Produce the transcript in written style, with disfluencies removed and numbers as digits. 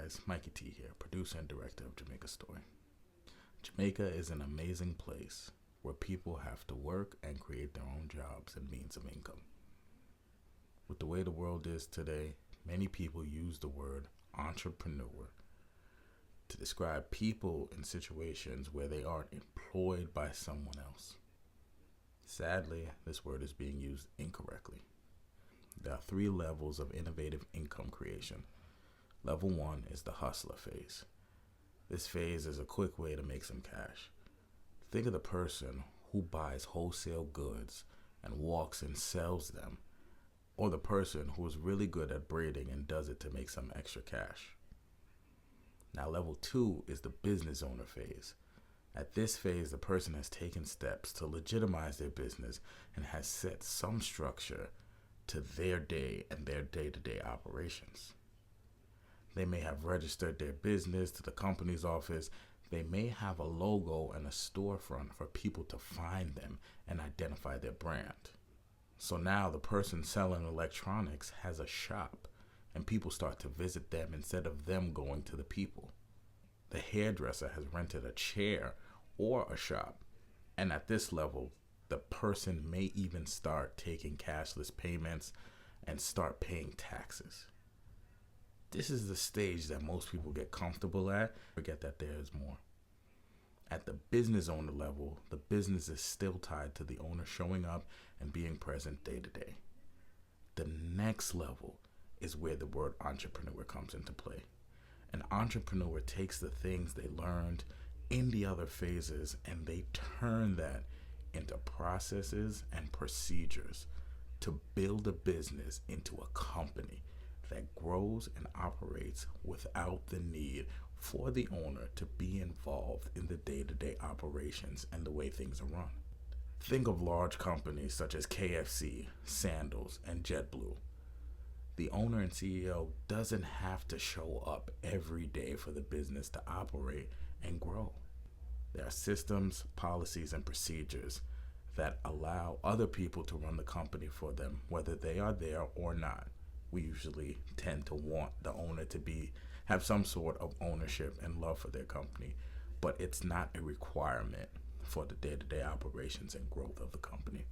guys, Mikey T here, producer and director of Jamaica Story. Jamaica is an amazing place where people have to work and create their own jobs and means of income. With the way the world is today, many people use the word entrepreneur to describe people in situations where they aren't employed by someone else. Sadly, this word is being used incorrectly. There are 3 levels of innovative income creation. Level 1 is the hustler phase. This phase is a quick way to make some cash. Think of the person who buys wholesale goods and walks and sells them, or the person who is really good at braiding and does it to make some extra cash. Now, level 2 is the business owner phase. At this phase, the person has taken steps to legitimize their business and has set some structure to their day and their day-to-day operations. They may have registered their business to the company's office. They may have a logo and a storefront for people to find them and identify their brand. So now the person selling electronics has a shop and people start to visit them instead of them going to the people. The hairdresser has rented a chair or a shop, and at this level, the person may even start taking cashless payments and start paying taxes. This is the stage that most people get comfortable at, forget that there is more. At the business owner level, the business is still tied to the owner showing up and being present day to day. The next level is where the word entrepreneur comes into play. An entrepreneur takes the things they learned in the other phases and they turn that into processes and procedures to build a business into a company that grows and operates without the need for the owner to be involved in the day-to-day operations and the way things are run. Think of large companies such as KFC, Sandals, and JetBlue. The owner and CEO doesn't have to show up every day for the business to operate and grow. There are systems, policies, and procedures that allow other people to run the company for them, whether they are there or not. We usually tend to want the owner to have some sort of ownership and love for their company, but it's not a requirement for the day-to-day operations and growth of the company.